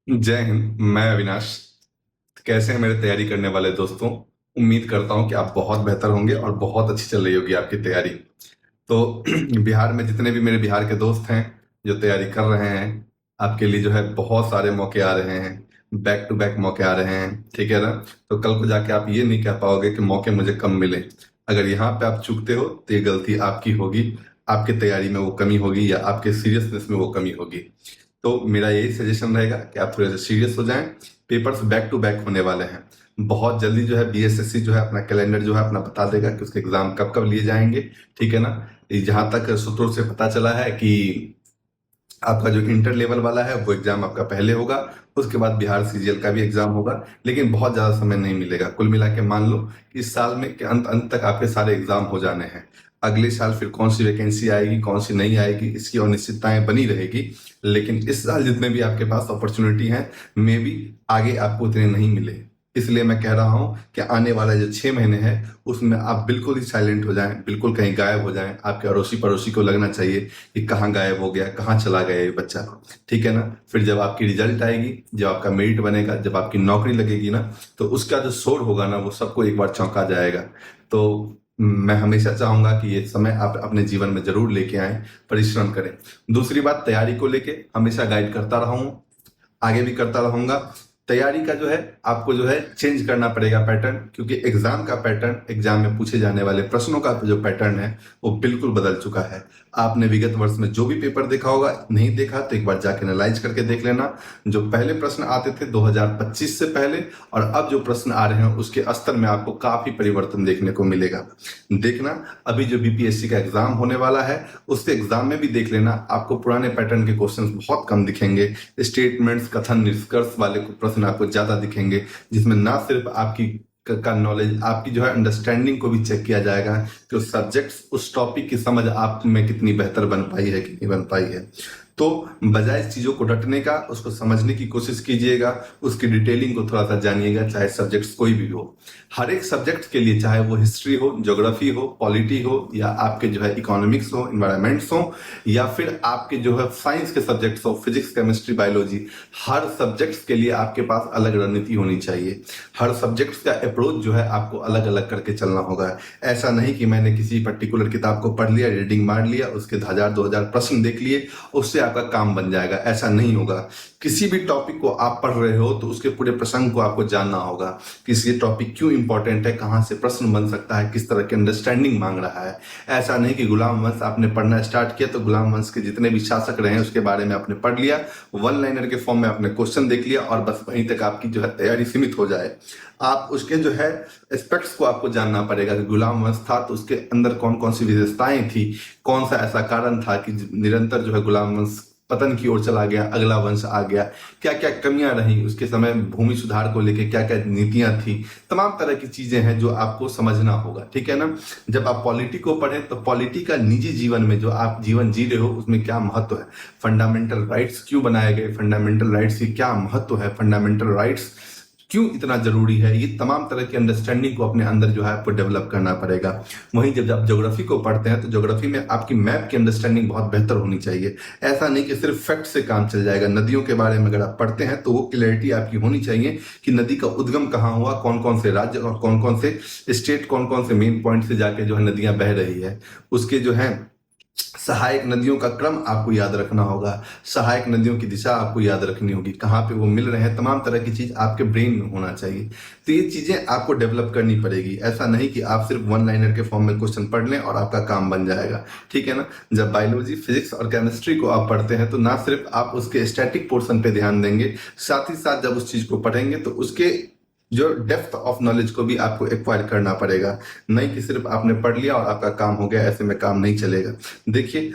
जय हिंद। मैं अविनाश। कैसे हैं मेरे तैयारी करने वाले दोस्तों? उम्मीद करता हूं कि आप बहुत बेहतर होंगे और बहुत अच्छी चल रही होगी आपकी तैयारी। तो बिहार में जितने भी मेरे बिहार के दोस्त हैं जो तैयारी कर रहे हैं, आपके लिए जो है बहुत सारे मौके आ रहे हैं। बैक टू बैक मौके आ रहे हैं, ठीक है ना? तो कल को जाके आप ये नहीं कह पाओगे कि मौके मुझे कम मिले। अगर यहाँ पे आप चूकते हो तो ये गलती आपकी होगी। आपकी तैयारी में वो कमी होगी या आपके सीरियसनेस में वो कमी होगी। तो मेरा यही सजेशन रहेगा कि आप थोड़े से सीरियस हो जाएं। पेपर्स बैक टू बैक होने वाले हैं। बहुत जल्दी जो है बीएसएससी जो है अपना कैलेंडर जो है अपना बता देगा कि उसके एग्जाम कब कब लिए जाएंगे। ठीक है ना? जहां तक सूत्रों से पता चला है कि आपका जो इंटर लेवल वाला है वो एग्जाम आपका पहले होगा। उसके बाद बिहार सीजीएल का भी एग्जाम होगा। लेकिन बहुत ज्यादा समय नहीं मिलेगा। कुल मिला के मान लो कि इस साल में के अंत अंत तक आपके सारे एग्जाम हो जाने हैं। अगले साल फिर कौन सी वैकेंसी आएगी कौन सी नहीं आएगी इसकी अनिश्चितताएं बनी रहेगी। लेकिन इस साल जितने भी आपके पास अपॉर्चुनिटी हैं, मे भी आगे आपको उतने नहीं मिले। इसलिए मैं कह रहा हूं कि आने वाला जो 6 महीने है उसमें आप बिल्कुल ही साइलेंट हो जाएं, बिल्कुल कहीं गायब हो जाएं। आपके अड़ोसी पड़ोसी को लगना चाहिए कि कहाँ गायब हो गया, कहाँ चला गया ये बच्चा। ठीक है ना? फिर जब आपकी रिजल्ट आएगी, जब आपका मेरिट बनेगा, जब आपकी नौकरी लगेगी ना, तो उसका जो शोर होगा ना वो सबको एक बार चौंका जाएगा। तो मैं हमेशा चाहूंगा कि ये समय आप अपने जीवन में जरूर लेके आए, परिश्रम करें। दूसरी बात, तैयारी को लेके हमेशा गाइड करता रहा हूं, आगे भी करता रहूंगा। तैयारी का जो है आपको जो है चेंज करना पड़ेगा पैटर्न, क्योंकि एग्जाम का पैटर्न, एग्जाम में पूछे जाने वाले प्रश्नों का जो पैटर्न है वो बिल्कुल बदल चुका है। आपने विगत वर्ष में जो भी पेपर देखा होगा, नहीं देखा तो एक बार जाके एनालाइज करके देख लेना। जो पहले प्रश्न आते थे 2025 से पहले और अब जो प्रश्न आ रहे हैं उसके स्तर में आपको काफी परिवर्तन देखने को मिलेगा। देखना, अभी जो बीपीएससी का एग्जाम होने वाला है उसके एग्जाम में भी देख लेना, आपको पुराने पैटर्न के क्वेश्चंस बहुत कम दिखेंगे। स्टेटमेंट्स, कथन, निष्कर्ष वाले प्रश्न आपको ज्यादा दिखेंगे, जिसमें ना सिर्फ आपकी का नॉलेज, आपकी जो है अंडरस्टैंडिंग को भी चेक किया जाएगा कि उस सब्जेक्ट्स, उस टॉपिक की समझ आप में कितनी बेहतर बन पाई है कि नहीं बन पाई है। तो बजाय इस चीजों को रटने का, उसको समझने की कोशिश कीजिएगा, उसकी डिटेलिंग को थोड़ा सा जानिएगा। चाहे सब्जेक्ट्स कोई भी हो, हर एक सब्जेक्ट के लिए, चाहे वो हिस्ट्री हो, ज्योग्राफी हो, पॉलिटी हो, या आपके जो है इकोनॉमिक्स हो, इन्वायरमेंट्स हो, या फिर आपके जो है साइंस के सब्जेक्ट्स हो, फिजिक्स, केमिस्ट्री, बायोलॉजी, हर सब्जेक्ट्स के लिए आपके पास अलग रणनीति होनी चाहिए। हर सब्जेक्ट्स का अप्रोच जो है आपको अलग अलग करके चलना होगा। ऐसा नहीं कि मैंने किसी पर्टिकुलर किताब को पढ़ लिया, रीडिंग मार लिया, उसके 1000-2000 प्रश्न देख लिए, उससे आपका काम बन जाएगा। ऐसा नहीं होगा। किसी भी टॉपिक को आप पढ़ रहे हो तो उसके पूरे प्रसंग को आपको जानना होगा कि ये टॉपिक क्यों इंपॉर्टेंट है, कहाँ से प्रश्न बन सकता है, किस तरह की अंडरस्टैंडिंग मांग रहा है। ऐसा नहीं कि गुलाम वंश आपने पढ़ना स्टार्ट किया तो गुलाम वंश के जितने भी शासक रहे हैं उसके बारे में आपने पढ़ लिया, वन लाइनर के फॉर्म में आपने क्वेश्चन देख लिया और बस वहीं तक आपकी जो है तैयारी सीमित हो जाए। आप उसके जो है एस्पेक्ट्स को आपको जानना पड़ेगा कि गुलाम वंश था तो उसके अंदर कौन कौन सी विशेषताएं थी, कौन सा ऐसा कारण था कि निरंतर जो है गुलाम वंश पतन की ओर चला गया, अगला वंश आ गया, क्या क्या कमियां रही उसके समय, भूमि सुधार को लेके क्या क्या नीतियां थी। तमाम तरह की चीजें हैं जो आपको समझना होगा। ठीक है ना? जब आप पॉलिटी को पढ़ें तो पॉलिटी का निजी जीवन में जो आप जीवन जी रहे हो उसमें क्या महत्व है, फंडामेंटल राइट्स क्यों बनाए गए, फंडामेंटल राइट्स की क्या महत्व है, फंडामेंटल राइट्स क्यों इतना जरूरी है, ये तमाम तरह की अंडरस्टैंडिंग को अपने अंदर जो है आपको डेवलप करना पड़ेगा। वहीं जब आप ज्योग्राफी को पढ़ते हैं तो ज्योग्राफी में आपकी मैप की अंडरस्टैंडिंग बहुत बेहतर होनी चाहिए। ऐसा नहीं कि सिर्फ फैक्ट से काम चल जाएगा। नदियों के बारे में अगर आप पढ़ते हैं तो वो क्लैरिटी आपकी होनी चाहिए कि नदी का उद्गम कहाँ हुआ, कौन कौन से राज्य और कौन कौन से स्टेट, कौन कौन से मेन पॉइंट से जाके जो है नदियां बह रही है। उसके जो है सहायक नदियों का क्रम आपको याद रखना होगा, सहायक नदियों की दिशा आपको याद रखनी होगी, कहाँ पे वो मिल रहे हैं, तमाम तरह की चीज आपके ब्रेन में होना चाहिए। तो ये चीजें आपको डेवलप करनी पड़ेगी। ऐसा नहीं कि आप सिर्फ वन लाइनर के फॉर्म में क्वेश्चन पढ़ लें और आपका काम बन जाएगा। ठीक है ना? जब बायोलॉजी, फिजिक्स और केमिस्ट्री को आप पढ़ते हैं तो ना सिर्फ आप उसके स्टैटिक पोर्शन पे ध्यान देंगे, साथ ही साथ जब उस चीज को पढ़ेंगे तो उसके जो डेप्थ ऑफ नॉलेज को भी आपको एक्वायर करना पड़ेगा। नहीं कि सिर्फ आपने पढ़ लिया और आपका काम हो गया, ऐसे में काम नहीं चलेगा। देखिए,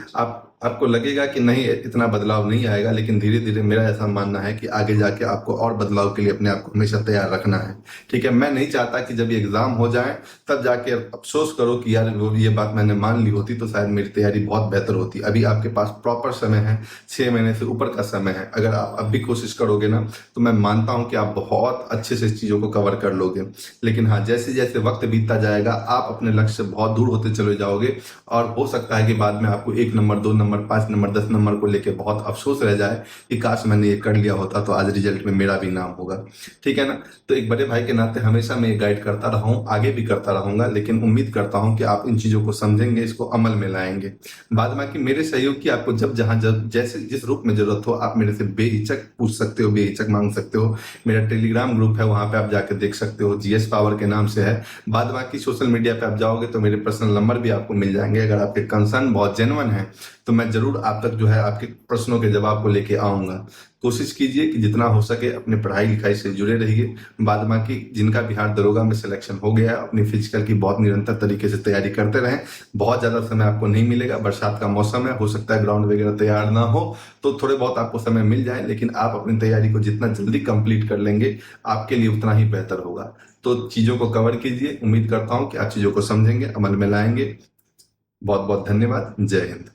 आपको लगेगा कि नहीं इतना बदलाव नहीं आएगा, लेकिन धीरे धीरे मेरा ऐसा मानना है कि आगे जाके आपको और बदलाव के लिए अपने आप को हमेशा तैयार रखना है। ठीक है? मैं नहीं चाहता कि जब ये एग्जाम हो जाए तब जाके अफसोस करो कि यार वो ये बात मैंने मान ली होती तो शायद मेरी तैयारी बहुत बेहतर होती। अभी आपके पास प्रॉपर समय है, 6 महीने से ऊपर का समय है। अगर आप अब भी कोशिश करोगे ना तो मैं मानता हूं कि आप बहुत अच्छे से इस चीजों को कवर कर लोगे। लेकिन हाँ, जैसे जैसे वक्त बीतता जाएगा आप अपने लक्ष्य से बहुत दूर होते चले जाओगे और हो सकता है कि बाद में आपको 1 number 2 number number, 5 number, 10 number को लेके बहुत अफसोस रह जाए कि काश मैंने ये कर लिया होता तो आज रिजल्ट में मेरा भी नाम होगा। ठीक है ना? तो एक बड़े भाई के नाते हमेशा मैं ये गाइड करता रहा हूँ, आगे भी करता रहूंगा, लेकिन उम्मीद करता हूँ कि आप इन चीजों को समझेंगे, इसको अमल में लाएंगे। बाद बाकी मेरे सहयोग की आपको जब जहां जब जैसे जिस रूप में जरूरत हो आप मेरे से बेहिचक पूछ सकते हो, बेहिचक मांग सकते हो। मेरा टेलीग्राम ग्रुप है, वहां पे आप जाके देख सकते हो, जीएस पावर के नाम से है। बाद बाकी सोशल मीडिया पे आप जाओगे तो मेरे पर्सनल नंबर भी आपको मिल जाएंगे। अगर आपके कंसर्न बहुत जेन्युइन है तो मैं जरूर आप तक जो है आपके प्रश्नों के जवाब को लेके आऊंगा। कोशिश कीजिए कि जितना हो सके अपने पढ़ाई लिखाई से जुड़े रहिए। बाद बाकी जिनका बिहार दरोगा में सिलेक्शन हो गया है, अपनी फिजिकल की बहुत निरंतर तरीके से तैयारी करते रहें। बहुत ज्यादा समय आपको नहीं मिलेगा, बरसात का मौसम है, हो सकता है ग्राउंड वगैरह तैयार ना हो, तो थोड़े बहुत आपको समय मिल जाए, लेकिन आप अपनी तैयारी को जितना जल्दी कंप्लीट कर लेंगे आपके लिए उतना ही बेहतर होगा। तो चीजों को कवर कीजिए। उम्मीद करता हूं कि आप चीजों को समझेंगे, अमल में लाएंगे। बहुत बहुत धन्यवाद। जय हिंद।